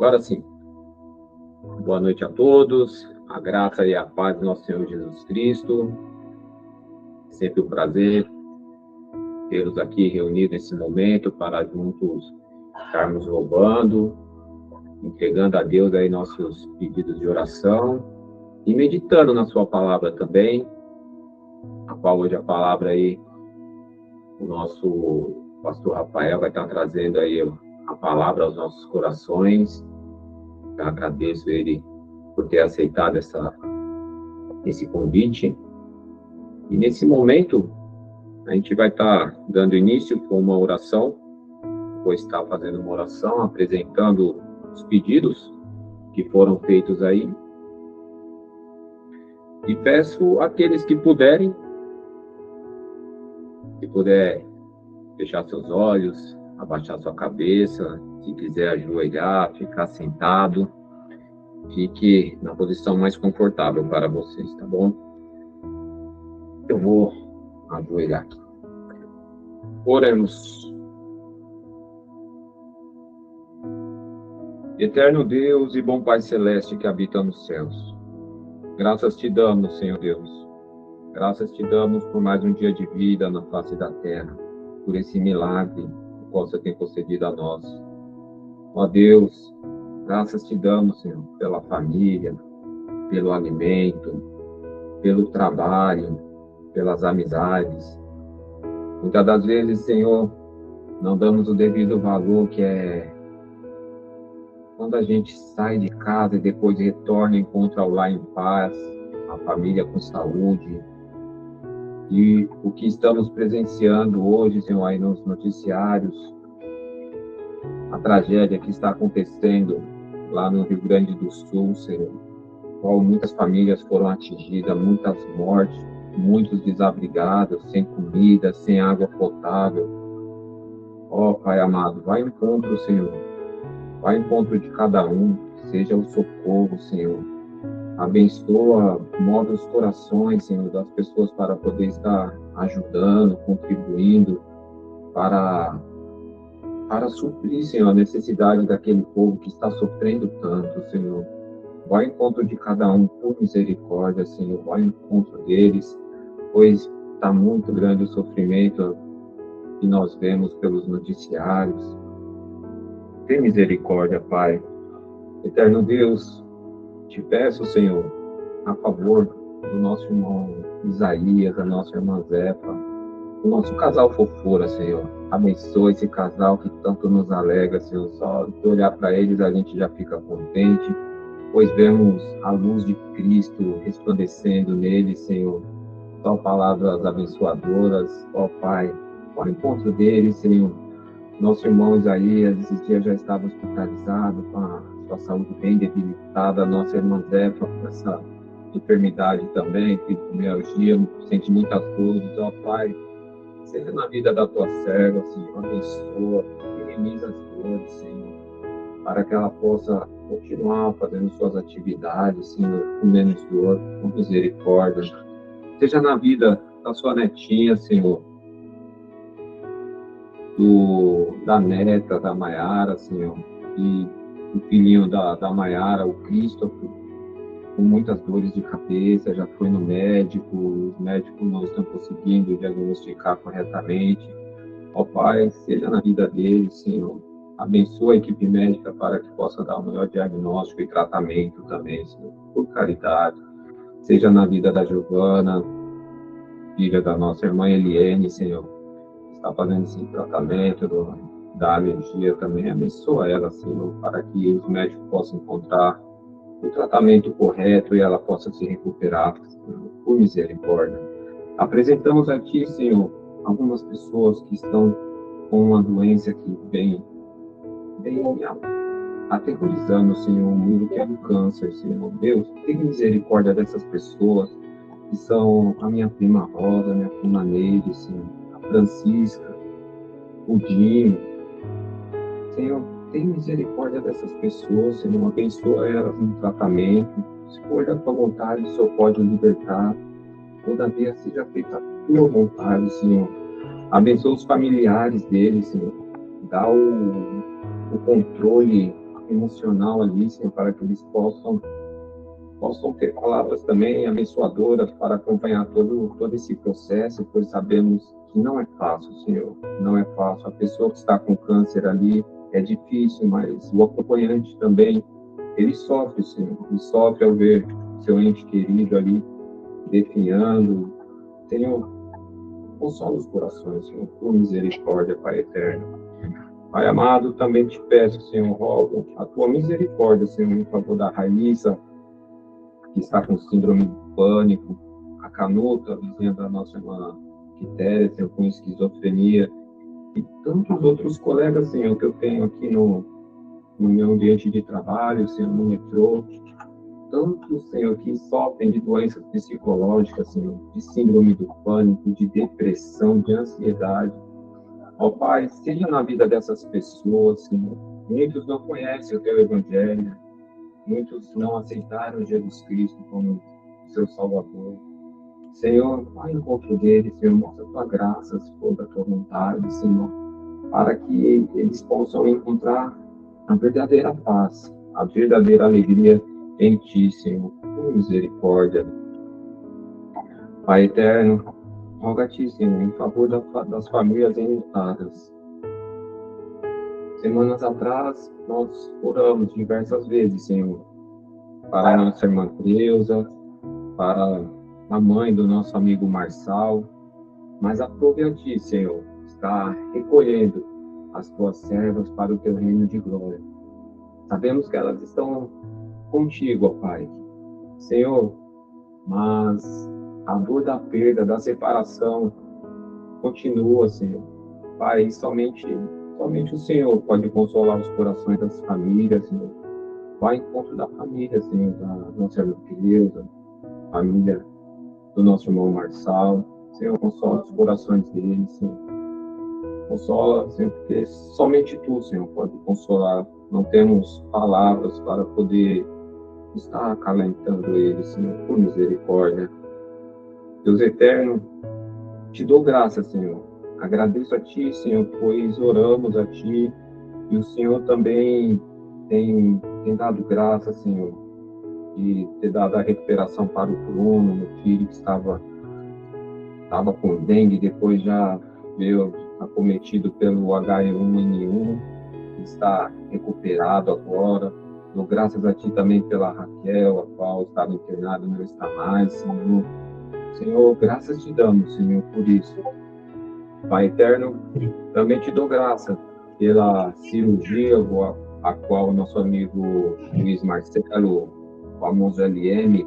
Agora sim, boa noite a todos, a graça e a paz do nosso Senhor Jesus Cristo. Sempre um prazer tê-los aqui reunidos nesse momento para juntos estarmos louvando, entregando a Deus aí nossos pedidos de oração e meditando na sua palavra também, a qual hoje a palavra aí, o nosso pastor Rafael vai estar trazendo aí a palavra aos nossos corações. Eu agradeço ele por ter aceitado esse convite. E nesse momento, a gente vai estar dando início com uma oração. Vou estar fazendo uma oração, apresentando os pedidos que foram feitos aí. E peço àqueles que puderem, se puder fechar seus olhos, abaixar sua cabeça, se quiser ajoelhar, ficar sentado, fique na posição mais confortável para vocês, tá bom? Eu vou ajoelhar aqui. Oremos. Eterno Deus e bom Pai Celeste que habita nos céus, graças te damos, Senhor Deus. Graças te damos por mais um dia de vida na face da terra, por esse milagre que você tem concedido a nós. Ó Deus, graças te damos, Senhor, pela família, pelo alimento, pelo trabalho, pelas amizades. Muitas das vezes, Senhor, não damos o devido valor, que é quando a gente sai de casa e depois retorna e encontra o lar em paz, a família com saúde. E o que estamos presenciando hoje, Senhor, aí nos noticiários, a tragédia que está acontecendo lá no Rio Grande do Sul, Senhor, qual muitas famílias foram atingidas, muitas mortes, muitos desabrigados, sem comida, sem água potável. Ó Pai amado, vai ao encontro, Senhor. Vai ao encontro de cada um, seja o socorro, Senhor. Abençoa, move os corações, Senhor, das pessoas para poder estar ajudando, contribuindo para suprir, Senhor, a necessidade daquele povo que está sofrendo tanto, Senhor. Vai ao encontro de cada um por misericórdia, Senhor. Vai ao encontro deles, pois está muito grande o sofrimento que nós vemos pelos noticiários. Tem misericórdia, Pai. Eterno Deus, te peço, Senhor, a favor do nosso irmão Isaías, da nossa irmã Zefa, do nosso casal fofura, Senhor. Abençoa esse casal que tanto nos alegra, Senhor. Só de olhar para eles a gente já fica contente, pois vemos a luz de Cristo resplandecendo neles, Senhor. Só palavras abençoadoras, ó Pai, ao encontro deles, Senhor. Nosso irmão Isaías, esses dias já estava hospitalizado, com a sua saúde bem debilitada. Nossa irmã Zefa, com essa enfermidade também, fibromialgia, sente muitas dores. Ó Pai, seja na vida da tua serva, Senhor, abençoa, minimiza as dores, Senhor, para que ela possa continuar fazendo suas atividades, Senhor, com menos dor, com misericórdia. Seja na vida da sua netinha, Senhor, da neta, da Maiara, Senhor, e o filhinho da Maiara, o Christopher, com muitas dores de cabeça, já foi no médico, os médicos não estão conseguindo diagnosticar corretamente. Ó Pai, seja na vida deles, Senhor, abençoa a equipe médica para que possa dar o melhor diagnóstico e tratamento também, Senhor, por caridade. Seja na vida da Giovana, filha da nossa irmã Eliene, Senhor, está fazendo esse tratamento da alergia também. Abençoa ela, Senhor, para que os médicos possam encontrar o tratamento correto e ela possa se recuperar, Senhor, por misericórdia. Apresentamos a Ti, Senhor, algumas pessoas que estão com uma doença que vem aterrorizando, Senhor, o mundo, que é o câncer, Senhor. Deus, tenha misericórdia dessas pessoas, que são a minha prima Rosa, a minha prima Neide, Senhor, a Francisca, o Dinho. Senhor, tenha misericórdia dessas pessoas, Senhor, abençoa elas no tratamento. Se for da tua vontade, o Senhor pode libertar. Todavia, seja feita a tua vontade, Senhor. Abençoa os familiares deles, Senhor. Dá o controle emocional ali, Senhor, para que eles possam ter palavras também abençoadoras para acompanhar todo esse processo, pois sabemos que não é fácil, Senhor, não é fácil. A pessoa que está com câncer ali é difícil, mas o acompanhante também, ele sofre, Senhor, ele sofre ao ver seu ente querido ali definhando. Senhor, consola os corações, Senhor, por misericórdia, Pai eterno. Pai amado, também te peço, Senhor, rogo a tua misericórdia, Senhor, em favor da Raíssa, que está com síndrome do pânico, a Canuta, vizinha da nossa irmã Quitéria, Senhor, com esquizofrenia, e tantos outros colegas, Senhor, que eu tenho aqui no meu ambiente de trabalho, Senhor, no metrô, tantos, Senhor, que sofrem de doenças psicológicas, Senhor, de síndrome do pânico, de depressão, de ansiedade. Ó Pai, seja na vida dessas pessoas, Senhor. Muitos não conhecem o Teu Evangelho, muitos não aceitaram Jesus Cristo como seu Salvador. Senhor, vai ao encontro deles, Senhor, mostra a Tua graça, se for da Tua vontade, Senhor, para que eles possam encontrar a verdadeira paz, a verdadeira alegria em Ti, Senhor, por misericórdia. Pai eterno, roga a Ti, Senhor, em favor das famílias enlutadas. Semanas atrás, nós oramos diversas vezes, Senhor, para a nossa irmã Creuza, para a mãe do nosso amigo Marçal, mas aprove a Ti, Senhor, está recolhendo as Tuas servas para o Teu reino de glória. Sabemos que elas estão contigo, ó Pai. Senhor, mas a dor da perda, da separação, continua, Senhor. Pai, somente o Senhor pode consolar os corações das famílias, Senhor. Vai ao encontro da família, Senhor, da nossa irmã Creuza, família do nosso irmão Marçal. Senhor, consola os corações deles, Senhor. Consola, Senhor, porque somente Tu, Senhor, pode consolar. Não temos palavras para poder estar acalentando eles, Senhor, por misericórdia. Deus eterno, Te dou graça, Senhor. Agradeço a Ti, Senhor, pois oramos a Ti e o Senhor também tem dado graça, Senhor, de ter dado a recuperação para o Bruno, meu filho que estava com dengue, depois já veio acometido pelo H1N1, está recuperado agora. Dou graças a Ti também pela Raquel, a qual estava internada e não está mais, Senhor. Senhor, graças Te damos, Senhor, por isso. Pai eterno, também Te dou graça pela cirurgia a qual o nosso amigo Luiz Marcelo, o famoso LM,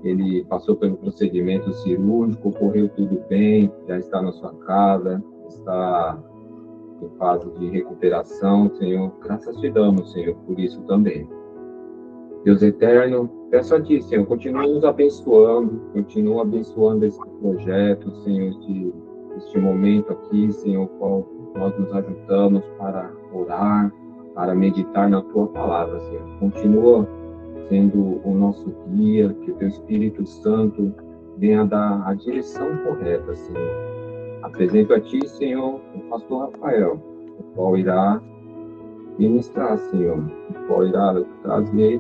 ele passou pelo procedimento cirúrgico, correu tudo bem, já está na sua casa, está em fase de recuperação, Senhor. Graças Te damos, Senhor, por isso também. Deus eterno, peço a Ti, Senhor, continua nos abençoando, continua abençoando esse projeto, Senhor, este momento aqui, Senhor, qual nós nos ajudamos para orar, para meditar na Tua palavra, Senhor. Continua sendo o nosso guia, que o Teu Espírito Santo venha dar a direção correta, Senhor. Apresento a Ti, Senhor, o pastor Rafael, o qual irá ministrar, Senhor, o qual irá trazer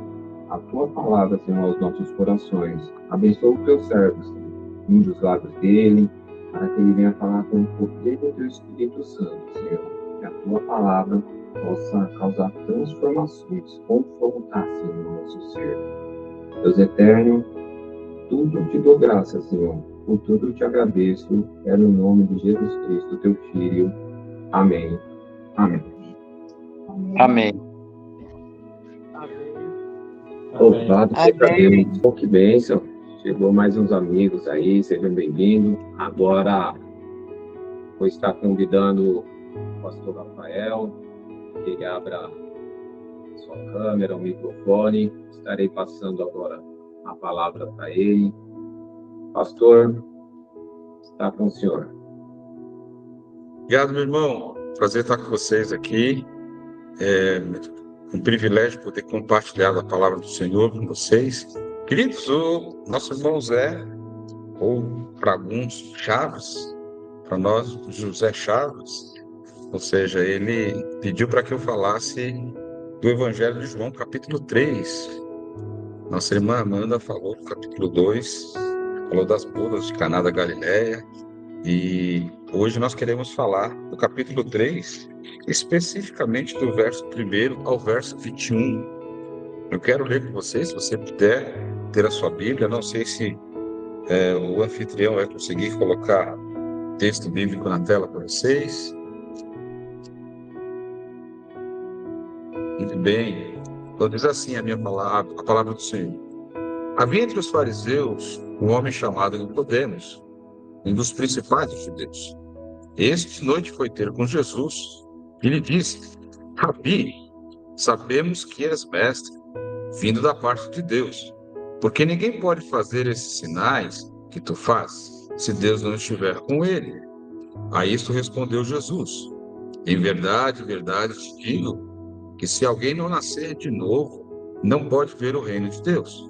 a Tua palavra, Senhor, aos nossos corações. Abençoa o Teu servo, Senhor, um dos lábios dele, para que ele venha falar com o poder do Teu Espírito Santo, Senhor. Que a Tua palavra possa causar transformações, confrontar, Senhor, o nosso ser. Deus eterno, tudo Te dou graça, Senhor. Por tudo Te agradeço. É no nome de Jesus Cristo, Teu Filho. Amém. Amém. Amém. Louvado seja Deus. Oh, que bênção. Chegou mais uns amigos aí, sejam bem-vindos. Agora vou estar convidando o pastor Rafael, que ele abra sua câmera, o microfone. Estarei passando agora a palavra para ele. Pastor, está com o senhor. Obrigado, meu irmão. Prazer estar com vocês aqui. É um privilégio poder compartilhar a palavra do Senhor com vocês. Queridos, o nosso irmão Zé, ou para alguns Chaves, para nós José Chaves, ou seja, ele pediu para que eu falasse do Evangelho de João, capítulo 3. Nossa irmã Amanda falou do capítulo 2, falou das bodas de Caná da Galileia, e hoje nós queremos falar do capítulo 3, especificamente do verso 1 ao verso 21. Eu quero ler com vocês, se você puder ter a sua Bíblia. Não sei se o anfitrião vai conseguir colocar texto bíblico na tela para vocês. Muito bem. Então diz assim a minha palavra, a palavra do Senhor. Havia entre os fariseus um homem chamado Nicodemos, um dos principais dos judeus. Este de noite foi ter com Jesus e lhe disse: Rabi, sabemos que és mestre, vindo da parte de Deus, porque ninguém pode fazer esses sinais que tu fazes, se Deus não estiver com ele. A isto respondeu Jesus: Em verdade, te digo, que se alguém não nascer de novo, não pode ver o reino de Deus.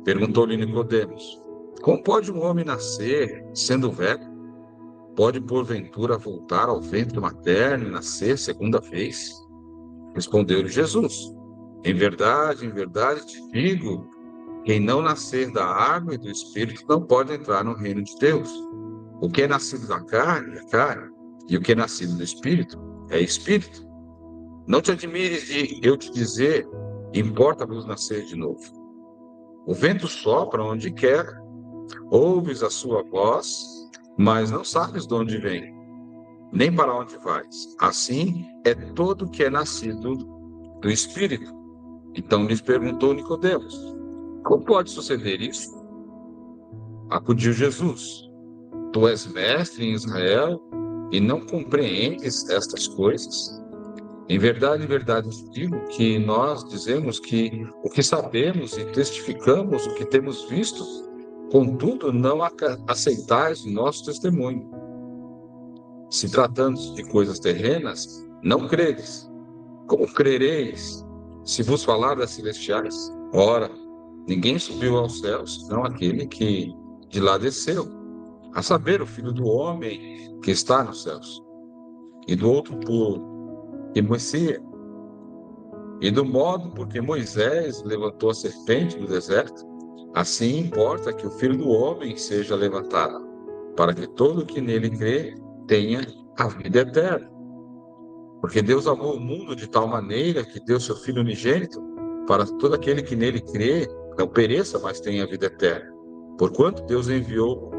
Perguntou-lhe Nicodemos: Como pode um homem nascer sendo velho? Pode, porventura, voltar ao ventre materno e nascer segunda vez? Respondeu-lhe Jesus: Em verdade, te digo, quem não nascer da água e do Espírito não pode entrar no reino de Deus. O que é nascido da carne é carne, e o que é nascido do Espírito é Espírito. Não te admires de eu te dizer: importa-vos nascer de novo. O vento sopra onde quer, ouves a sua voz, mas não sabes de onde vem, nem para onde vais. Assim é todo que é nascido do Espírito. Então lhes perguntou Nicodemos: Como pode suceder isso? Acudiu Jesus: Tu és mestre em Israel e não compreendes estas coisas? Em verdade, te digo que nós dizemos que o que sabemos e testificamos o que temos visto, contudo não aceitais o nosso testemunho. Se tratando de coisas terrenas, não credes. Como crereis se vos falar das celestiais? Ora, ninguém subiu aos céus, senão aquele que de lá desceu, a saber, o Filho do Homem que está nos céus. E do outro por que Moisés, e do modo porque Moisés levantou a serpente no deserto, assim importa que o Filho do Homem seja levantado, para que todo que nele crê tenha a vida eterna. Porque Deus amou o mundo de tal maneira que deu seu Filho unigênito, para todo aquele que nele crê não pereça, mas tenha a vida eterna. Porquanto Deus enviou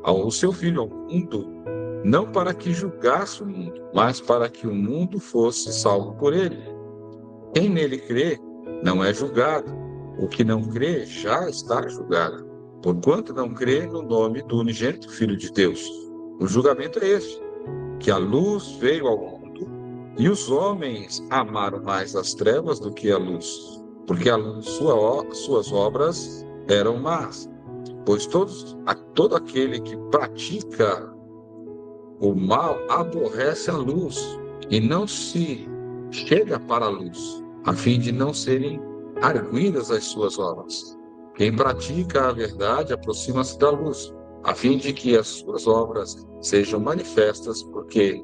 o seu Filho ao mundo, não para que julgasse o mundo, mas para que o mundo fosse salvo por ele. Quem nele crê não é julgado. O que não crê já está julgado, porquanto não crê no nome do unigênito Filho de Deus. O julgamento é este, que a luz veio ao mundo, e os homens amaram mais as trevas do que a luz, porque suas obras eram más. Pois todo aquele que pratica o mal aborrece a luz e não se chega para a luz, a fim de não serem arguidas as suas obras. Quem pratica a verdade aproxima-se da luz, a fim de que as suas obras sejam manifestas, porque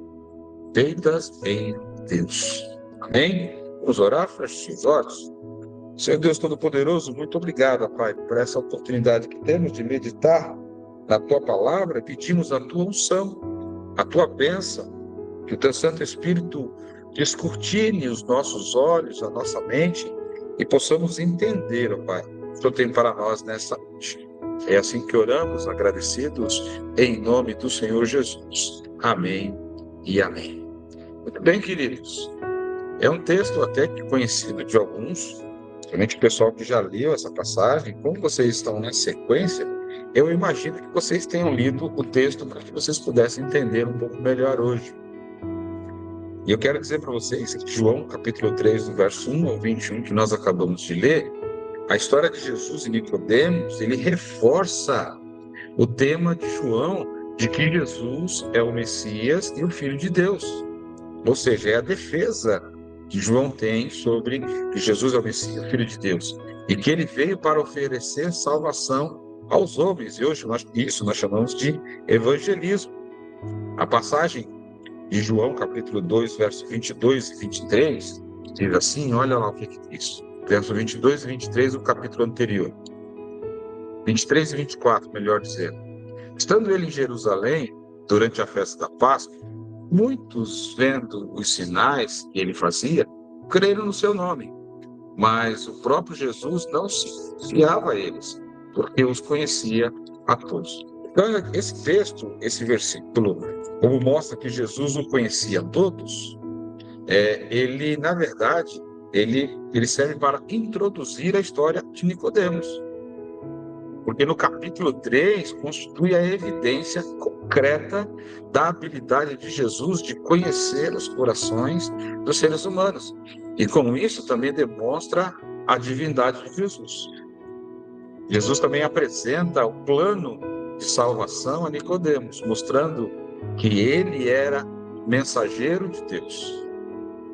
feitas em Deus. Amém? Vamos orar, feche os olhos. Senhor Deus Todo-Poderoso, muito obrigado, Pai, por essa oportunidade que temos de meditar na Tua palavra. Pedimos a Tua unção, a Tua bênção, que o Teu Santo Espírito descortine os nossos olhos, a nossa mente, e possamos entender, ó Pai, o que o Senhor tem para nós nessa noite. É assim que oramos, agradecidos, em nome do Senhor Jesus. Amém e amém. Muito bem, queridos. É um texto até que conhecido de alguns, principalmente o pessoal que já leu essa passagem. Como vocês estão na sequência, eu imagino que vocês tenham lido o texto para que vocês pudessem entender um pouco melhor hoje. E eu quero dizer para vocês que João, capítulo 3, do verso 1 ao 21, que nós acabamos de ler, a história de Jesus e Nicodemos, ele reforça o tema de João, de que Jesus é o Messias e o Filho de Deus. Ou seja, é a defesa que João tem sobre que Jesus é o Messias, o Filho de Deus, e que ele veio para oferecer salvação aos homens. E hoje isso nós chamamos de evangelismo. A passagem de João, capítulo 2, versos 22 e 23, Diz assim, olha lá o que diz. Verso 22 e 23 do capítulo anterior. 23 e 24, melhor dizendo. Estando ele em Jerusalém, durante a festa da Páscoa, muitos, vendo os sinais que ele fazia, creram no seu nome. Mas o próprio Jesus não se fiava a eles, porque os conhecia a todos. Então, esse texto, esse versículo, como mostra que Jesus o conhecia a todos, ele, na verdade, ele serve para introduzir a história de Nicodemos. Porque no capítulo 3 constitui a evidência concreta da habilidade de Jesus de conhecer os corações dos seres humanos. E com isso também demonstra a divindade de Jesus. Jesus também apresenta o plano de salvação a Nicodemos, mostrando que ele era mensageiro de Deus.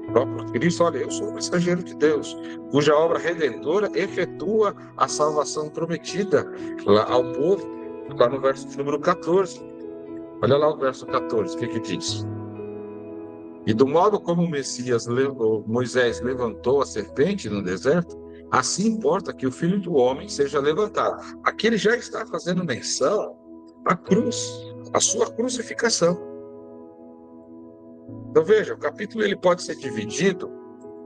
O próprio Cristo, olha, eu sou o mensageiro de Deus, cuja obra redentora efetua a salvação prometida lá ao povo, lá no verso número 14. Olha lá o verso 14, o que diz? E do modo como o Messias, Moisés levantou a serpente no deserto, assim importa que o Filho do Homem seja levantado. Aqui ele já está fazendo menção à cruz, à sua crucificação. Então veja, o capítulo ele pode ser dividido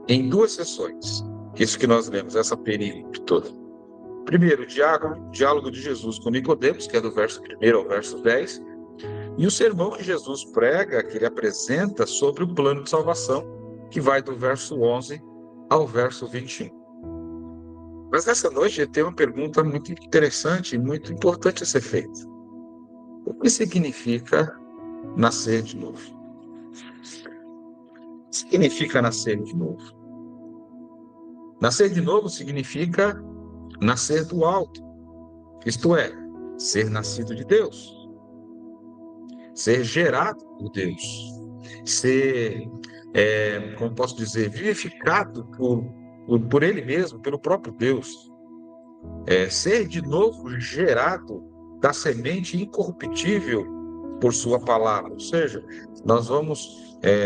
em duas sessões. Isso que nós lemos, essa perícope toda. Primeiro, o diálogo de Jesus com Nicodemos, que é do verso 1 ao verso 10, e o sermão que Jesus prega, que ele apresenta sobre o plano de salvação, que vai do verso 11 ao verso 21. Mas nessa noite tem uma pergunta muito interessante e muito importante a ser feita. O que significa nascer de novo? O que significa nascer de novo? Nascer de novo significa nascer do alto, isto é, ser nascido de Deus, ser gerado por Deus, ser, como posso dizer, vivificado por Ele mesmo, pelo próprio Deus, ser de novo gerado da semente incorruptível por sua palavra, ou seja, nós vamos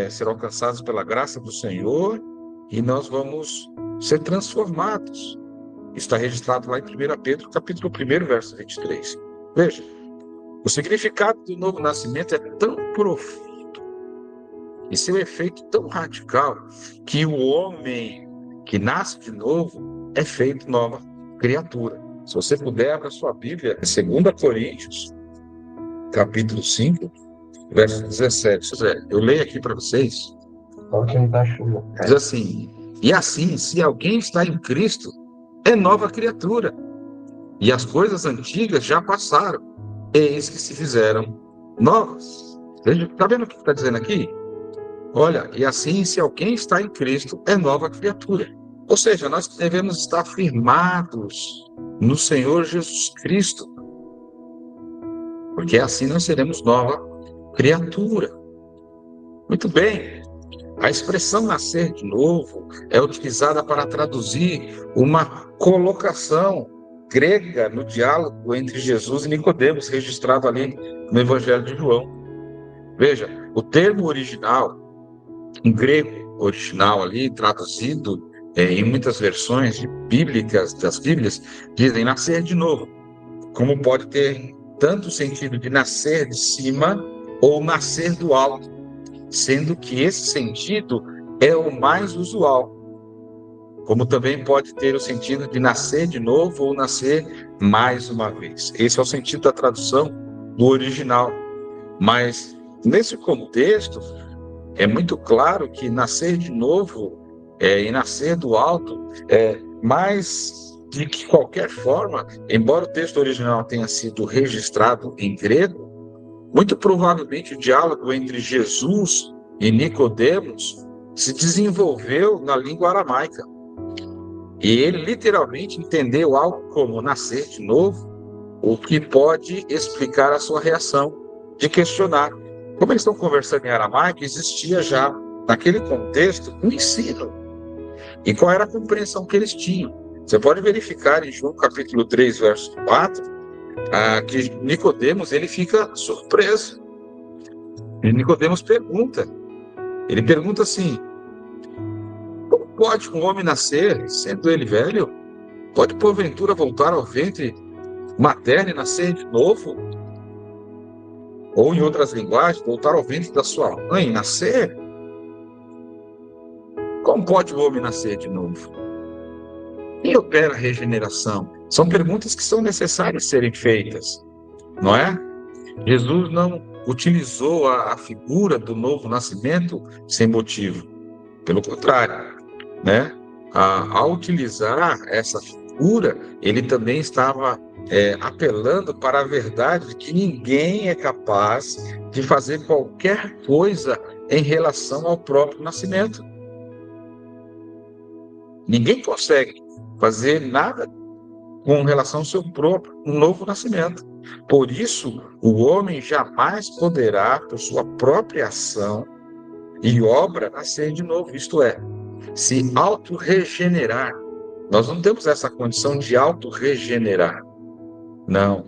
ser alcançados pela graça do Senhor e nós vamos ser transformados. Está registrado lá em 1 Pedro, capítulo 1, verso 23. Veja, o significado do novo nascimento é tão profundo e seu efeito tão radical que o homem que nasce de novo é feito nova criatura. Se você puder, abra sua Bíblia, 2 Coríntios, capítulo 5, verso 17. Eu leio aqui para vocês. Diz assim: e assim, se alguém está em Cristo, é nova criatura, e as coisas antigas já passaram, eis que se fizeram novas. Está vendo o que está dizendo aqui? Olha, e assim, se alguém está em Cristo, é nova criatura. Ou seja, nós devemos estar firmados no Senhor Jesus Cristo, porque assim nós seremos nova criatura. Muito bem. A expressão nascer de novo é utilizada para traduzir uma colocação grega no diálogo entre Jesus e Nicodemos, registrado ali no Evangelho de João. Veja, o termo original, em grego original ali, traduzido em muitas versões bíblicas das Bíblias, dizem nascer de novo, como pode ter tanto o sentido de nascer de cima ou nascer do alto, sendo que esse sentido é o mais usual, como também pode ter o sentido de nascer de novo ou nascer mais uma vez. Esse é o sentido da tradução do original. Mas, nesse contexto, é muito claro que nascer de novo e nascer do alto mais de que qualquer forma, embora o texto original tenha sido registrado em grego, muito provavelmente o diálogo entre Jesus e Nicodemos se desenvolveu na língua aramaica. E ele literalmente entendeu algo como nascer de novo, o que pode explicar a sua reação de questionar. Como eles estão conversando em aramaico, existia já, naquele contexto, um ensino. E qual era a compreensão que eles tinham? Você pode verificar em João capítulo 3, verso 4, que Nicodemos ele fica surpreso. E Nicodemos pergunta. Ele pergunta assim: pode um homem nascer, sendo ele velho? Pode, porventura, voltar ao ventre materno e nascer de novo? Ou, em outras linguagens, voltar ao ventre da sua mãe e nascer? Como pode o homem nascer de novo? Quem opera a regeneração? São perguntas que são necessárias serem feitas, não é? Jesus não utilizou a figura do novo nascimento sem motivo. Pelo contrário, né? Ao utilizar essa figura, ele também estava apelando para a verdade de que ninguém é capaz de fazer qualquer coisa em relação ao próprio nascimento. Ninguém consegue fazer nada com relação ao seu próprio novo nascimento. Por isso, o homem jamais poderá, por sua própria ação e obra, nascer de novo, isto é, se auto-regenerar. Nós não temos essa condição de auto-regenerar. Não.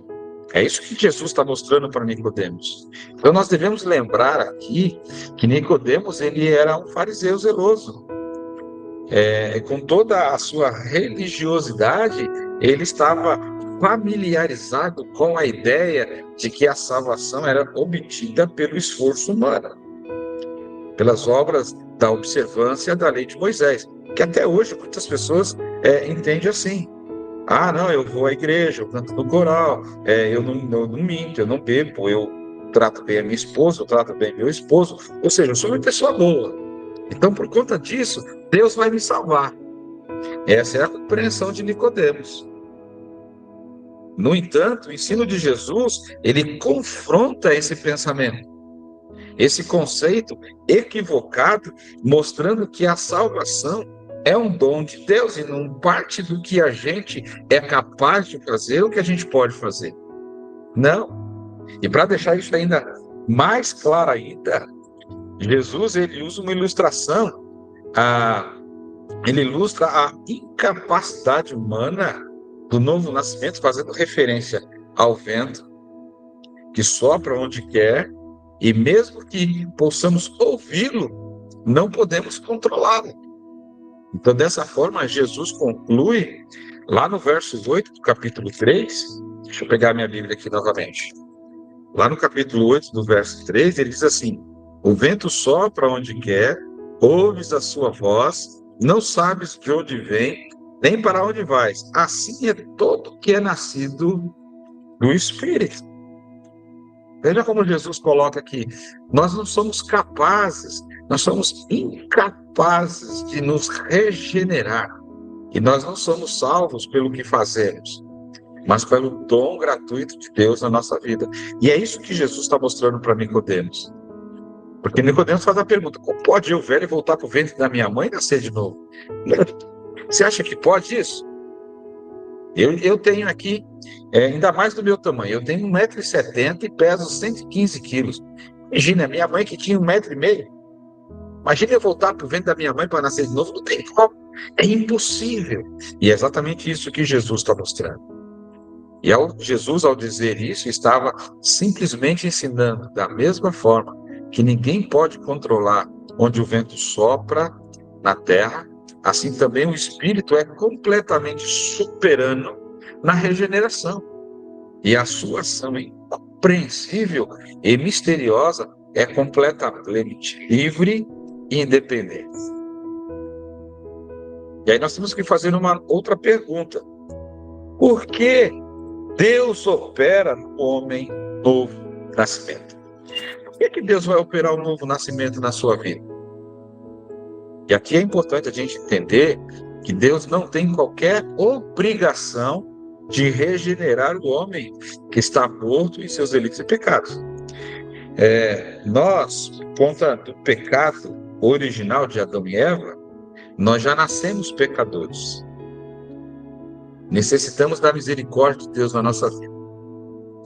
É isso que Jesus está mostrando para Nicodemos. Então, nós devemos lembrar aqui que Nicodemos, ele era um fariseu zeloso. Com toda a sua religiosidade, ele estava familiarizado com a ideia de que a salvação era obtida pelo esforço humano, pelas obras da observância da lei de Moisés, que até hoje muitas pessoas entendem assim. Ah, não, eu vou à igreja, eu canto no coral, eu não minto, eu não bebo, eu trato bem a minha esposa, eu trato bem meu esposo, ou seja, eu sou uma pessoa boa. Então, por conta disso, Deus vai me salvar. Essa é a compreensão de Nicodemos. No entanto, o ensino de Jesus, ele confronta esse pensamento, esse conceito equivocado, mostrando que a salvação é um dom de Deus e não parte do que a gente é capaz de fazer ou que a gente pode fazer. Não. E para deixar isso ainda mais claro ainda, Jesus, ele usa uma ilustração, ele ilustra a incapacidade humana do novo nascimento, fazendo referência ao vento, que sopra onde quer, e mesmo que possamos ouvi-lo, não podemos controlá-lo. Então, dessa forma, Jesus conclui, lá no verso 8 do capítulo 3, deixa eu pegar minha Bíblia aqui novamente. Lá no capítulo 8 do verso 3, ele diz assim: o vento sopra onde quer, ouves a sua voz, não sabes de onde vem, nem para onde vais. Assim é todo que é nascido do Espírito. Veja como Jesus coloca aqui: nós não somos capazes, nós somos incapazes de nos regenerar. E nós não somos salvos pelo que fazemos, mas pelo dom gratuito de Deus na nossa vida. E é isso que Jesus está mostrando para Nicodemos. Porque Nicodemos faz a pergunta: como pode eu, velho, voltar para o ventre da minha mãe e nascer de novo? Você acha que pode isso? Eu tenho aqui, ainda mais do meu tamanho, eu tenho 1,70 m e peso 115 quilos. Imagina, minha mãe que tinha 1,5 m. Imagina eu voltar para o ventre da minha mãe para nascer de novo, não tem como. É impossível. E é exatamente isso que Jesus está mostrando. E Jesus, ao dizer isso, estava simplesmente ensinando, da mesma forma que ninguém pode controlar onde o vento sopra na terra, assim também o Espírito é completamente soberano na regeneração. E a sua ação incompreensível e misteriosa é completamente livre e independente. E aí nós temos que fazer uma outra pergunta: por que Deus opera no homem novo nascimento? Por que Deus vai operar um novo nascimento na sua vida? E aqui é importante a gente entender que Deus não tem qualquer obrigação de regenerar o homem que está morto em seus delitos e pecados. Nós, por conta do pecado original de Adão e Eva, nós já nascemos pecadores. Necessitamos da misericórdia de Deus na nossa vida.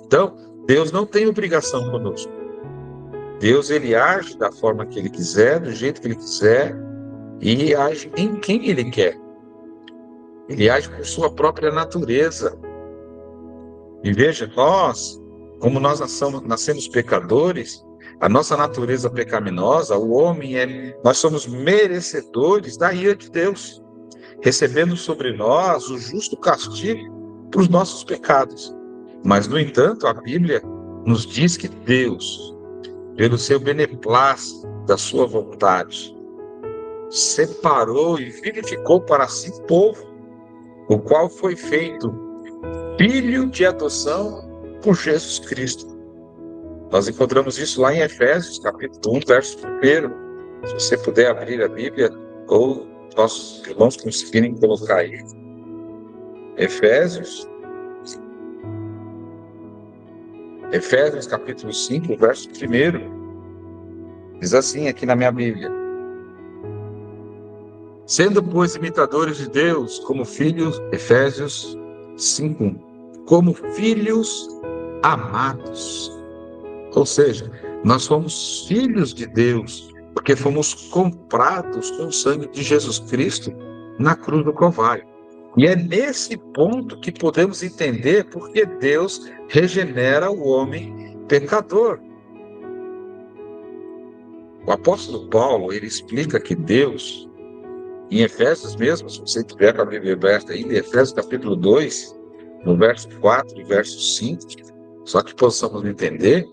Então, Deus não tem obrigação conosco. Deus, ele age da forma que ele quiser, do jeito que ele quiser, e age em quem ele quer. Ele age por sua própria natureza. E veja, nós, como nós nascemos pecadores, a nossa natureza pecaminosa, o homem nós somos merecedores da ira de Deus, recebendo sobre nós o justo castigo para os nossos pecados. Mas, no entanto, a Bíblia nos diz que Deus, pelo seu beneplácito da sua vontade, separou e vivificou para si um povo, o qual foi feito filho de adoção por Jesus Cristo. Nós encontramos isso lá em Efésios, capítulo 1, verso 1. Se você puder abrir a Bíblia, ou nossos irmãos conseguirem colocar aí. Efésios, capítulo 5, verso 1. Diz assim aqui na minha Bíblia: sendo, pois, imitadores de Deus, como filhos, Efésios 5:1, como filhos amados. Ou seja, nós somos filhos de Deus, porque fomos comprados com o sangue de Jesus Cristo na cruz do Calvário. E é nesse ponto que podemos entender porque Deus regenera o homem pecador. O apóstolo Paulo, ele explica que Deus, em Efésios mesmo, se você tiver com a Bíblia aberta ainda, em Efésios capítulo 2, no verso 4 e verso 5, só que possamos entender,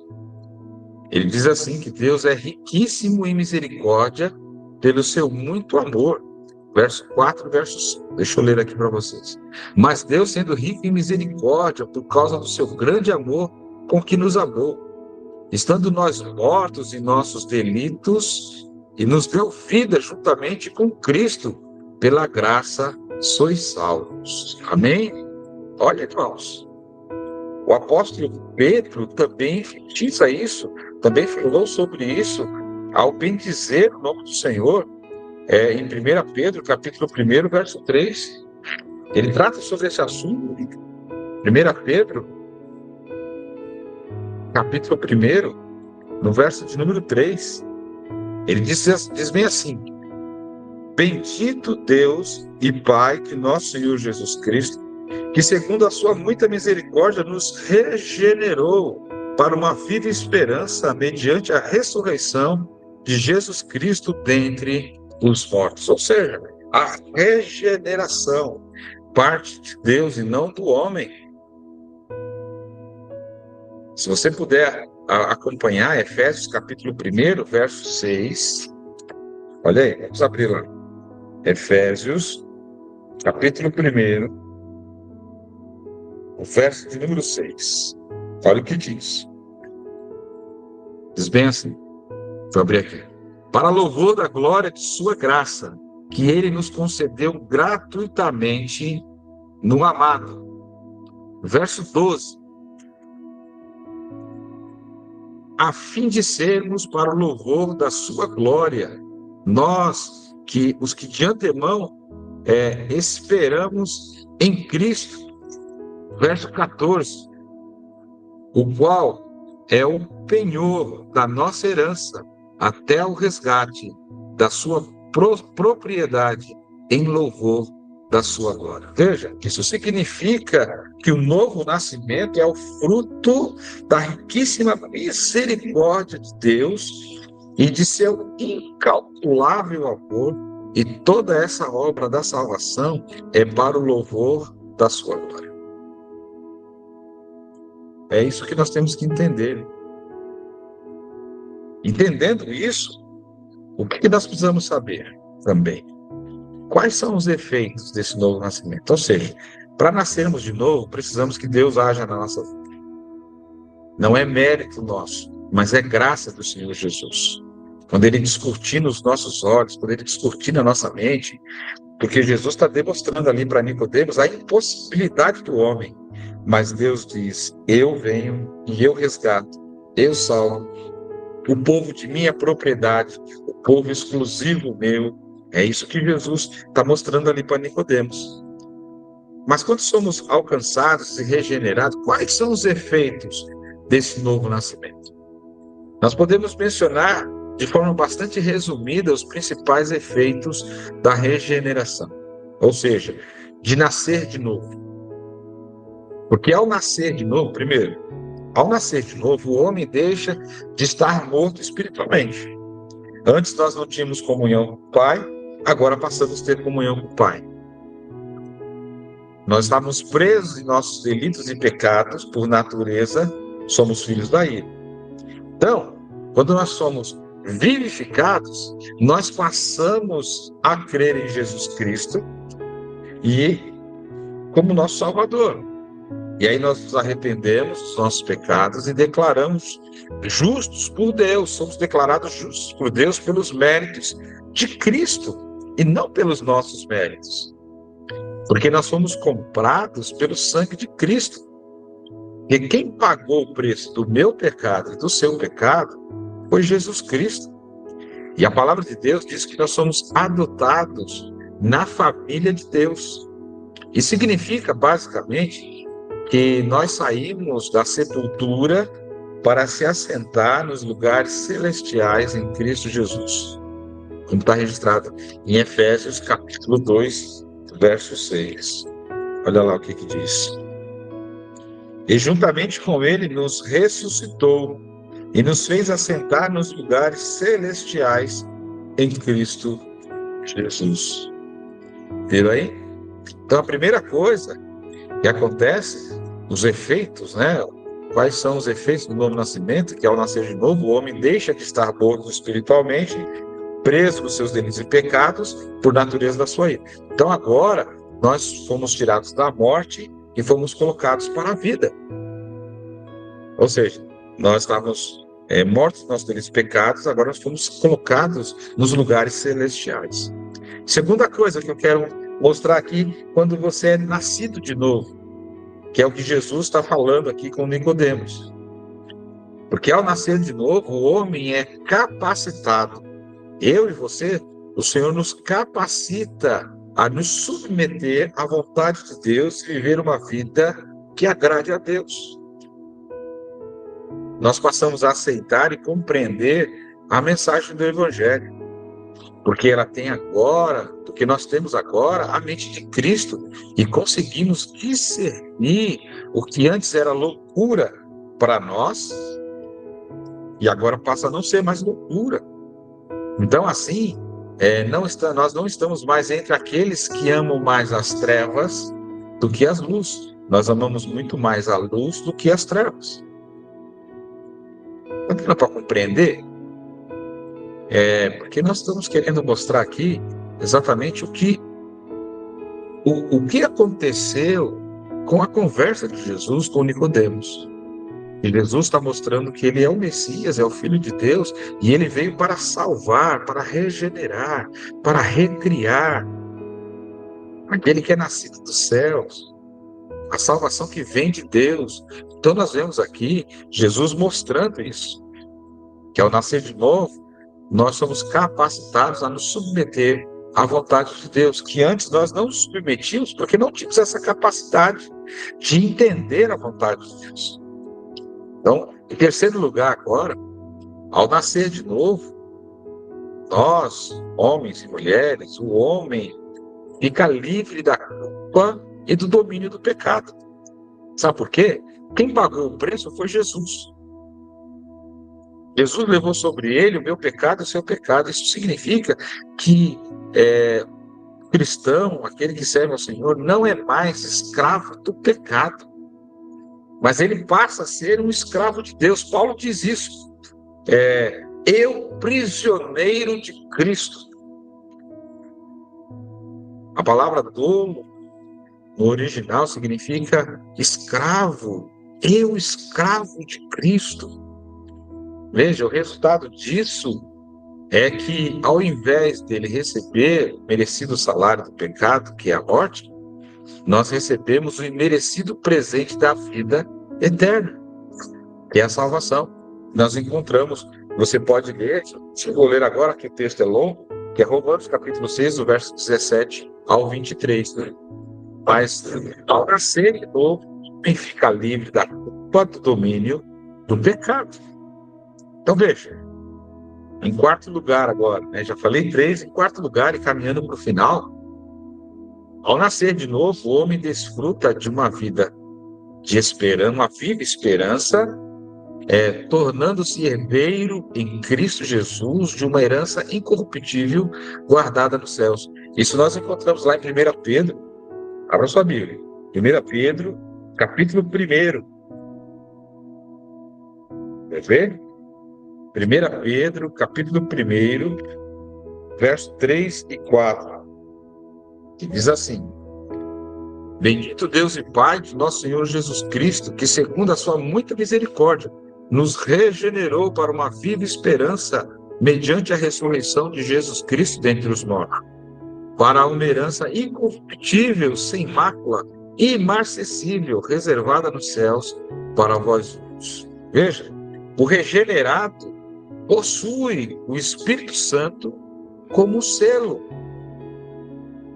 ele diz assim que Deus é riquíssimo em misericórdia pelo seu muito amor. Verso 4, verso 5. Deixa eu ler aqui para vocês. Mas Deus, sendo rico em misericórdia por causa do seu grande amor com que nos amou, estando nós mortos em nossos delitos, e nos deu vida juntamente com Cristo, pela graça sois salvos. Amém? Olha, irmãos, o apóstolo Pedro também enfatiza isso, também falou sobre isso, ao bendizer o nome do Senhor, em 1 Pedro, capítulo 1, verso 3. Ele trata sobre esse assunto. 1 Pedro, capítulo 1, no verso de número 3. Ele diz bem assim: bendito Deus e Pai de nosso Senhor Jesus Cristo, que segundo a sua muita misericórdia nos regenerou para uma viva esperança mediante a ressurreição de Jesus Cristo dentre os mortos. Ou seja, a regeneração parte de Deus e não do homem. Se você puder acompanhar Efésios capítulo 1, verso 6. Olha aí, vamos abrir lá. Efésios capítulo 1, o verso de número 6. Olha o que diz. Diz bem assim. Vou abrir aqui. Para louvor da glória de sua graça, que ele nos concedeu gratuitamente no amado. Verso 12. A fim de sermos para o louvor da sua glória, nós, os que de antemão esperamos em Cristo. Verso 14. O qual é o penhor da nossa herança, até o resgate da sua propriedade, em louvor da sua glória. Veja, isso significa que o novo nascimento é o fruto da riquíssima misericórdia de Deus e de seu incalculável amor, e toda essa obra da salvação é para o louvor da sua glória. É isso que nós temos que entender. Entendendo isso, o que nós precisamos saber também? Quais são os efeitos desse novo nascimento? Ou seja, para nascermos de novo, precisamos que Deus haja na nossa vida. Não é mérito nosso, mas é graça do Senhor Jesus. Quando Ele descortina os nossos olhos, quando Ele descortina a nossa mente, porque Jesus está demonstrando ali para Nicodemos a impossibilidade do homem. Mas Deus diz: eu venho e eu resgato, eu salvo o povo de minha propriedade, o povo exclusivo meu. É isso que Jesus está mostrando ali para Nicodemos. Mas quando somos alcançados e regenerados, quais são os efeitos desse novo nascimento? Nós podemos mencionar de forma bastante resumida os principais efeitos da regeneração, ou seja, de nascer de novo. Porque ao nascer de novo, primeiro, Ao nascer de novo, o homem deixa de estar morto espiritualmente. Antes nós não tínhamos comunhão com o Pai, agora passamos a ter comunhão com o Pai. Nós estávamos presos em nossos delitos e pecados, por natureza, somos filhos da ira. Então, quando nós somos vivificados, nós passamos a crer em Jesus Cristo e como nosso Salvador. E aí nós nos arrependemos dos nossos pecados e declaramos justos por Deus. Somos declarados justos por Deus pelos méritos de Cristo e não pelos nossos méritos. Porque nós fomos comprados pelo sangue de Cristo. E quem pagou o preço do meu pecado e do seu pecado foi Jesus Cristo. E a palavra de Deus diz que nós somos adotados na família de Deus. Isso significa, basicamente, que nós saímos da sepultura para se assentar nos lugares celestiais em Cristo Jesus. Como está registrado em Efésios capítulo 2, verso 6. Olha lá o que diz. E juntamente com ele nos ressuscitou e nos fez assentar nos lugares celestiais em Cristo Jesus. Viram aí? Então a primeira coisa que acontece, os efeitos, né? Quais são os efeitos do novo nascimento? Que ao nascer de novo, o homem deixa de estar morto espiritualmente, preso com seus delitos e pecados, por natureza da sua ira. Então agora, nós fomos tirados da morte e fomos colocados para a vida. Ou seja, nós estávamos mortos nos nossos delitos e pecados, agora nós fomos colocados nos lugares celestiais. Segunda coisa que eu quero mostrar aqui, quando você é nascido de novo, que é o que Jesus está falando aqui com Nicodemos. Porque ao nascer de novo, o homem é capacitado. Eu e você, o Senhor nos capacita a nos submeter à vontade de Deus e viver uma vida que agrade a Deus. Nós passamos a aceitar e compreender a mensagem do Evangelho. Porque ela tem agora, porque nós temos agora a mente de Cristo e conseguimos discernir o que antes era loucura para nós e agora passa a não ser mais loucura. Então, assim, nós não estamos mais entre aqueles que amam mais as trevas do que as luzes. Nós amamos muito mais a luz do que as trevas. Não dá para compreender? Porque nós estamos querendo mostrar aqui exatamente o que aconteceu com a conversa de Jesus com Nicodemos. E Jesus está mostrando que ele é o Messias, é o Filho de Deus, e ele veio para salvar, para regenerar, para recriar aquele que é nascido dos céus, a salvação que vem de Deus. Então nós vemos aqui Jesus mostrando isso, que ao nascer de novo, nós somos capacitados a nos submeter à vontade de Deus, que antes nós não nos submetíamos, porque não tínhamos essa capacidade de entender a vontade de Deus. Então, em terceiro lugar agora, ao nascer de novo, nós, homens e mulheres, o homem fica livre da culpa e do domínio do pecado. Sabe por quê? Quem pagou o preço foi Jesus. Jesus levou sobre ele o meu pecado e o seu pecado. Isso significa que o cristão, aquele que serve ao Senhor, não é mais escravo do pecado, mas ele passa a ser um escravo de Deus. Paulo diz isso. Eu, prisioneiro de Cristo. A palavra dolo, no original, significa escravo. Eu, escravo de Cristo. Veja, o resultado disso é que, ao invés dele receber o merecido salário do pecado, que é a morte, nós recebemos o imerecido presente da vida eterna, que é a salvação. Nós encontramos, você pode ler, eu vou ler agora, que o texto é longo, que é Romanos capítulo 6, do verso 17 ao 23. Mas, ao nascer de novo, quem fica livre da culpa, do domínio do pecado. Então, veja, em quarto lugar agora, já falei 3, em quarto lugar, e caminhando para o final, ao nascer de novo, o homem desfruta de uma vida de esperança, uma viva esperança, tornando-se herdeiro em Cristo Jesus de uma herança incorruptível guardada nos céus. Isso nós encontramos lá em 1 Pedro. Abra sua Bíblia. 1 Pedro, capítulo 1. Quer ver? 1 Pedro, capítulo 1, verso 3 e 4. Que diz assim: Bendito Deus e Pai de nosso Senhor Jesus Cristo, que segundo a sua muita misericórdia, nos regenerou para uma viva esperança mediante a ressurreição de Jesus Cristo dentre os mortos, para uma herança incorruptível, sem mácula, imarcessível, reservada nos céus para vós outros. Veja, o regenerado possui o Espírito Santo como selo,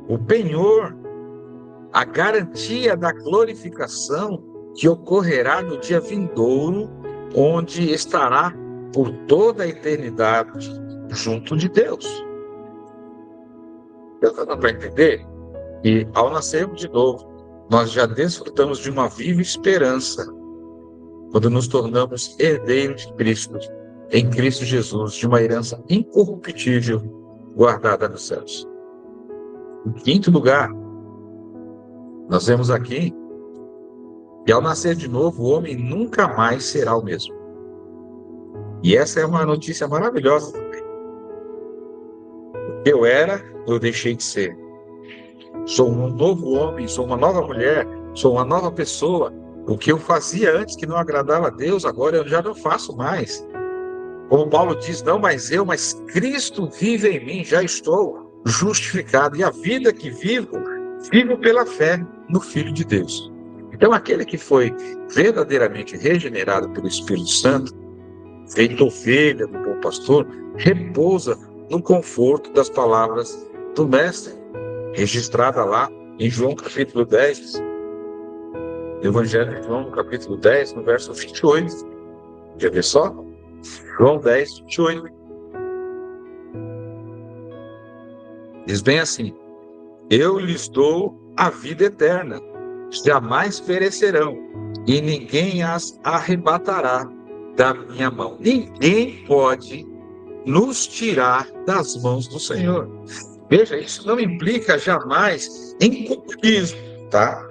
o penhor, a garantia da glorificação que ocorrerá no dia vindouro, onde estará por toda a eternidade junto de Deus. Dá para entender? E ao nascermos de novo, nós já desfrutamos de uma viva esperança quando nos tornamos herdeiros de Cristo, em Cristo Jesus, de uma herança incorruptível guardada nos céus. Em quinto lugar, nós vemos aqui que ao nascer de novo, o homem nunca mais será o mesmo. E essa é uma notícia maravilhosa também. O que eu era, eu deixei de ser. Sou um novo homem, sou uma nova mulher, sou uma nova pessoa. O que eu fazia antes que não agradava a Deus, agora eu já não faço mais. Como Paulo diz, não mais eu, mas Cristo vive em mim, já estou justificado. E a vida que vivo, vivo pela fé no Filho de Deus. Então, aquele que foi verdadeiramente regenerado pelo Espírito Santo, feito ovelha do bom pastor, repousa no conforto das palavras do Mestre, registrada lá em João capítulo 10, Evangelho de João, no capítulo 10, no verso 28. Quer ver só? João 10, 28. Diz bem assim: Eu lhes dou a vida eterna, jamais perecerão, e ninguém as arrebatará da minha mão. Ninguém pode nos tirar das mãos do Senhor. Veja, isso não implica jamais em comunismo, tá?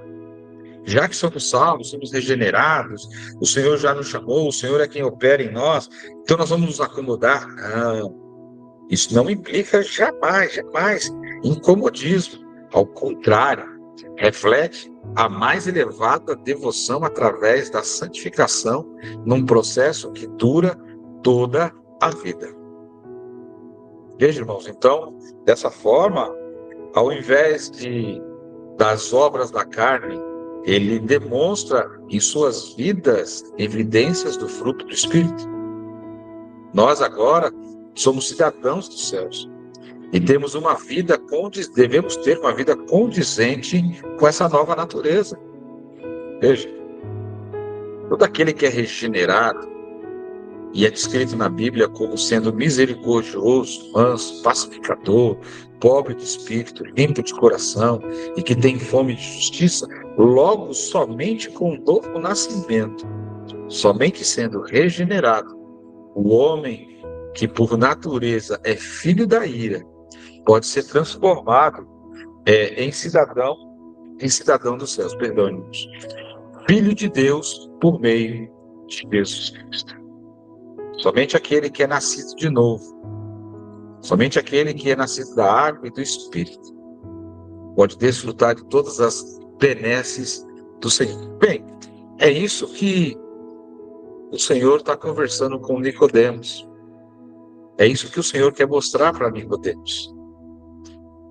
Já que somos salvos, somos regenerados, o Senhor já nos chamou, o Senhor é quem opera em nós, então nós vamos nos acomodar. Não, isso não implica jamais em comodismo. Ao contrário, reflete a mais elevada devoção através da santificação num processo que dura toda a vida. Veja, irmãos, então, dessa forma, ao invés das obras da carne, ele demonstra em suas vidas evidências do fruto do Espírito. Nós agora somos cidadãos dos céus e temos uma vida devemos ter uma vida condizente com essa nova natureza. Veja, todo aquele que é regenerado e é descrito na Bíblia como sendo misericordioso, manso, pacificador, pobre de espírito, limpo de coração e que tem fome de justiça, logo somente com um novo nascimento, somente sendo regenerado, o homem que por natureza é filho da ira, pode ser transformado em cidadão dos céus, irmãos. Filho de Deus por meio de Jesus Cristo. Somente aquele que é nascido de novo, somente aquele que é nascido da água e do Espírito, pode desfrutar de todas as benesses do Senhor. Bem, é isso que o Senhor está conversando com Nicodemos. É isso que o Senhor quer mostrar para Nicodemos.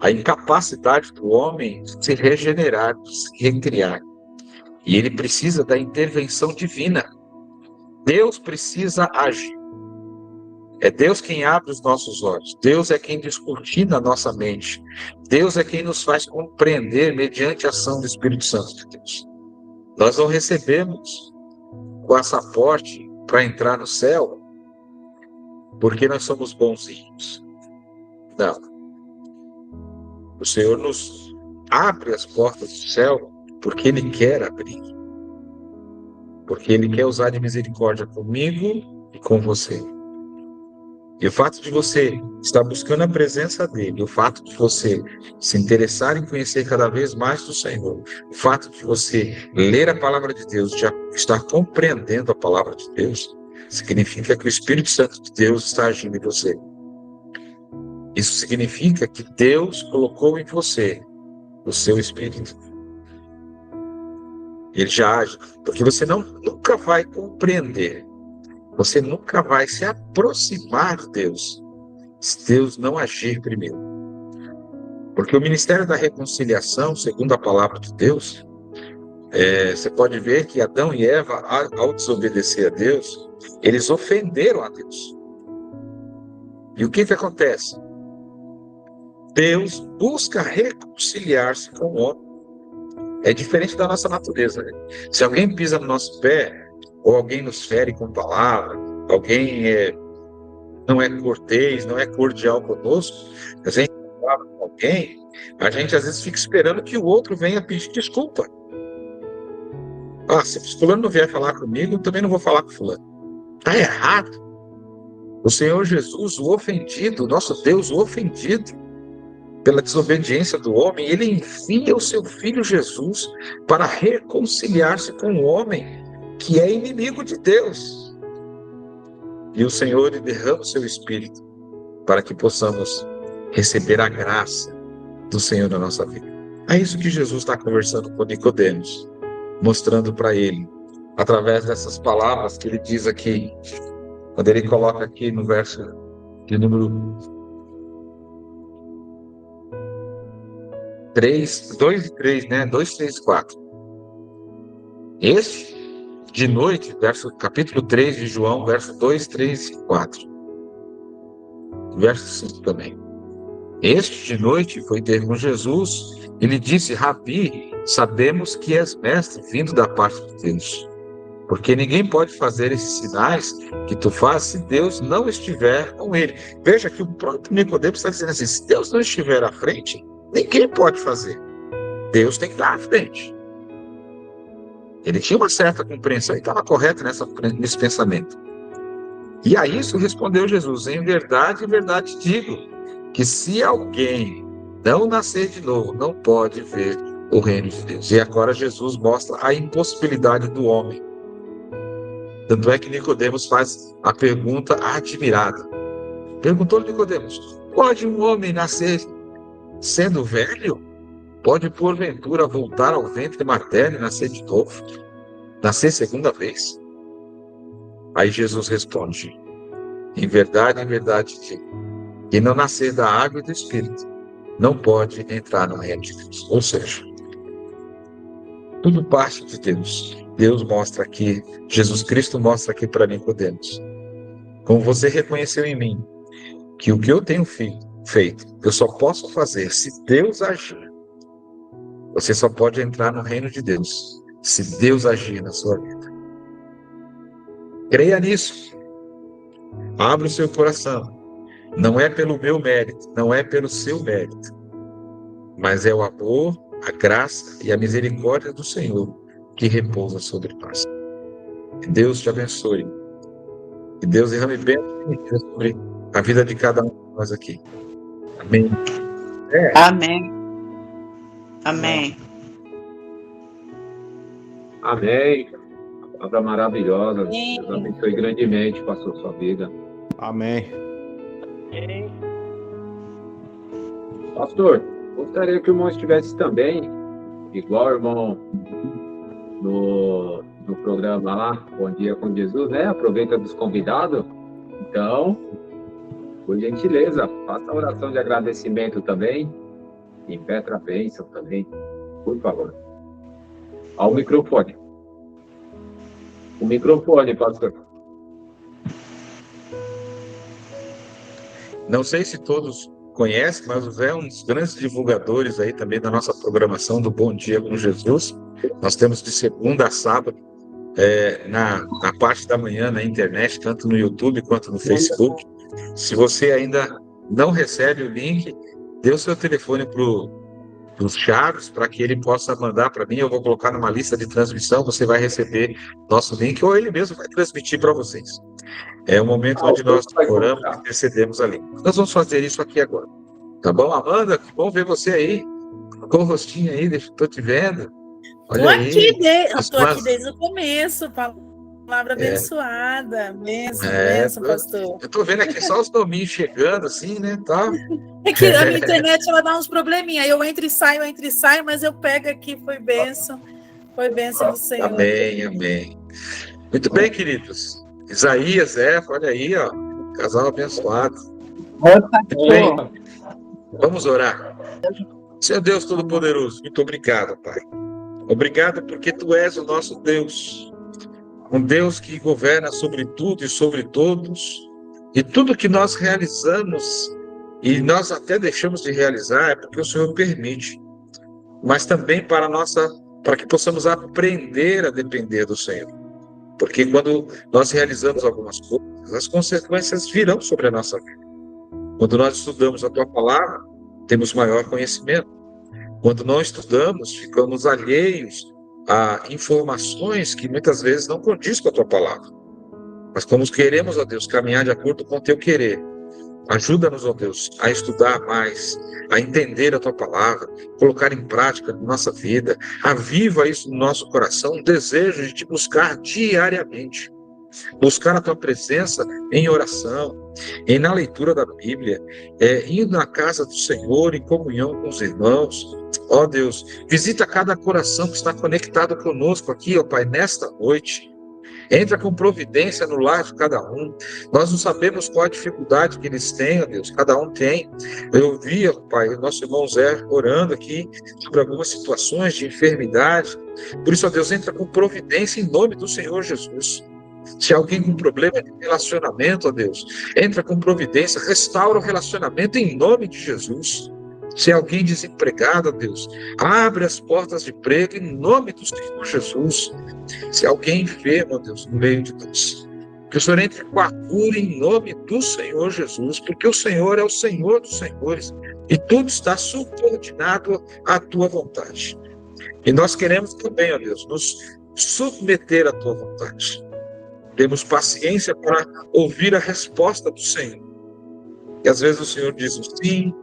A incapacidade do homem de se regenerar, de se recriar. E ele precisa da intervenção divina. Deus precisa agir. É Deus quem abre os nossos olhos. Deus é quem descortina a nossa mente. Deus é quem nos faz compreender mediante a ação do Espírito Santo de Deus. Nós não recebemos passaporte para entrar no céu porque nós somos bonzinhos. Não. O Senhor nos abre as portas do céu porque Ele quer abrir. porque Ele quer usar de misericórdia comigo e com você. E o fato de você estar buscando a presença dEle, o fato de você se interessar em conhecer cada vez mais do Senhor, o fato de você ler a palavra de Deus, de estar compreendendo a palavra de Deus, significa que o Espírito Santo de Deus está agindo em você. Isso significa que Deus colocou em você o seu Espírito. Ele já age, porque você nunca vai compreender, você nunca vai se aproximar de Deus, se Deus não agir primeiro. Porque o ministério da reconciliação, segundo a palavra de Deus, você pode ver que Adão e Eva, ao desobedecer a Deus, eles ofenderam a Deus. E o que acontece? Deus busca reconciliar-se com o homem. É diferente da nossa natureza, né? Se alguém pisa no nosso pé, ou alguém nos fere com palavra, alguém não é cortês, não é cordial conosco, a gente fala com alguém, a gente às vezes fica esperando que o outro venha pedir desculpa. Se fulano não vier falar comigo, eu também não vou falar com fulano. Está errado. O Senhor Jesus, o ofendido, o nosso Deus, o ofendido pela desobediência do homem, Ele envia o seu Filho Jesus para reconciliar-se com o homem que é inimigo de Deus. E o Senhor derrama o seu Espírito para que possamos receber a graça do Senhor na nossa vida. É isso que Jesus está conversando com Nicodemos, mostrando para ele, através dessas palavras que ele diz aqui, quando ele coloca aqui no verso de número 2 e 3, né? 2, 3, 4. Este, de noite, capítulo 3 de João, verso 2, 3 e 4. Verso 5 também. Este, de noite, foi ter com Jesus e lhe disse: Rabi, sabemos que és mestre, vindo da parte de Deus. Porque ninguém pode fazer esses sinais que tu fazes se Deus não estiver com ele. Veja que o próprio Nicodemos está dizendo assim: se Deus não estiver à frente, ninguém pode fazer. Deus tem que estar à frente. Ele tinha uma certa compreensão e estava correto nesse pensamento. E a isso respondeu Jesus: em verdade digo, que se alguém não nascer de novo, não pode ver o reino de Deus. E agora Jesus mostra a impossibilidade do homem. Tanto é que Nicodemos faz a pergunta admirada. Perguntou Nicodemos: pode um homem nascer sendo velho? Pode, porventura, voltar ao ventre materno e nascer de novo? Nascer segunda vez? Aí Jesus responde: em verdade digo, quem não nascer da água e do Espírito não pode entrar no reino de Deus. Ou seja, tudo parte de Deus. Deus mostra aqui, Jesus Cristo mostra aqui para Nicodemos: como você reconheceu em mim que o que eu tenho feito, eu só posso fazer se Deus agir. Você só pode entrar no reino de Deus se Deus agir na sua vida. Creia nisso. Abra o seu coração. Não é pelo meu mérito, não é pelo seu mérito, mas é o amor, a graça e a misericórdia do Senhor que repousa sobre nós. Que Deus te abençoe. Que Deus derrame bênção sobre a vida de cada um de nós aqui. Amém. Amém. Amém. Amém. Palavra maravilhosa. Deus abençoe grandemente, pastor, sua vida. Amém. Pastor, gostaria que o irmão estivesse também, igual o irmão no programa lá, Bom Dia com Jesus, né? Aproveita dos convidados. Então, por gentileza, faça a oração de agradecimento também e peça a bênção também, por favor. Ao microfone. O microfone, pastor. Não sei se todos conhecem, mas o Zé é um dos grandes divulgadores aí também da nossa programação do Bom Dia com Jesus. Nós temos de segunda a sábado, na parte da manhã na internet, tanto no YouTube quanto no Facebook. Se você ainda não recebe o link, dê o seu telefone para o dos chaves para que ele possa mandar para mim. Eu vou colocar numa lista de transmissão, você vai receber nosso link ou ele mesmo vai transmitir para vocês. É o momento onde nós oramos e intercedemos ali. Nós vamos fazer isso aqui agora. Tá bom, Amanda? Que bom ver você aí. Com o rostinho aí, estou te vendo. Olha Estou aqui desde o começo, palavra abençoada. Benção, pastor. Eu estou vendo aqui só os nominhos chegando, assim, né? Tá. É que a minha internet ela dá uns probleminha. Eu entro e saio, mas eu pego aqui, foi bênção do Senhor. Amém. Muito bem, queridos. Isaías, olha aí, ó, casal abençoado. Muito bem. Vamos orar. Senhor Deus Todo-Poderoso, muito obrigado, Pai. Obrigado porque Tu és o nosso Deus, um Deus que governa sobre tudo e sobre todos, e tudo que nós realizamos, e nós até deixamos de realizar, é porque o Senhor permite, mas também para que possamos aprender a depender do Senhor. Porque quando nós realizamos algumas coisas, as consequências virão sobre a nossa vida. Quando nós estudamos a Tua Palavra, temos maior conhecimento. Quando não estudamos, ficamos alheios a informações que muitas vezes não condiz com a Tua Palavra. Mas como queremos, ó Deus, caminhar de acordo com o Teu querer, ajuda-nos, ó Deus, a estudar mais, a entender a Tua Palavra, colocar em prática na nossa vida. Aviva isso no nosso coração, um desejo de Te buscar diariamente. Buscar a Tua presença em oração, na leitura da Bíblia, indo na casa do Senhor, em comunhão com os irmãos. Ó Deus, visita cada coração que está conectado conosco aqui, ó Pai, nesta noite. Entra com providência no lar de cada um. Nós não sabemos qual a dificuldade que eles têm, ó Deus, cada um tem. Eu vi, ó Pai, o nosso irmão Zé orando aqui sobre algumas situações de enfermidade. Por isso, ó Deus, entra com providência em nome do Senhor Jesus. Se alguém com problema de relacionamento, ó Deus, entra com providência, restaura o relacionamento em nome de Jesus. Se alguém desempregado, ó Deus, abre as portas de emprego em nome do Senhor Jesus. Se alguém enfermo, ó Deus, no meio de nós, que o Senhor entre com a cura em nome do Senhor Jesus, porque o Senhor é o Senhor dos senhores e tudo está subordinado à Tua vontade. E nós queremos também, ó Deus, nos submeter à Tua vontade. Temos paciência para ouvir a resposta do Senhor. E às vezes o Senhor diz um sim,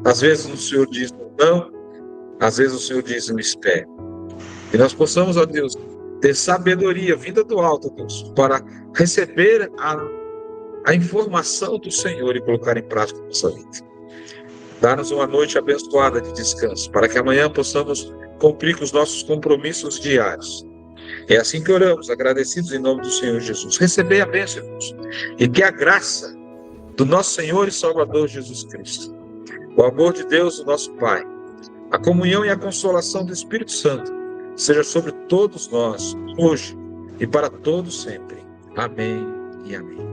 às vezes o Senhor diz um não, às vezes o Senhor diz um espere. E nós possamos, ó Deus, ter sabedoria vinda do alto, Deus, para receber a informação do Senhor e colocar em prática a nossa vida. Dá-nos uma noite abençoada de descanso, para que amanhã possamos cumprir com os nossos compromissos diários. É assim que oramos, agradecidos em nome do Senhor Jesus. Recebei a bênção, irmãos, e que a graça do nosso Senhor e Salvador Jesus Cristo, o amor de Deus, o nosso Pai, a comunhão e a consolação do Espírito Santo, seja sobre todos nós, hoje e para todos sempre. Amém e amém.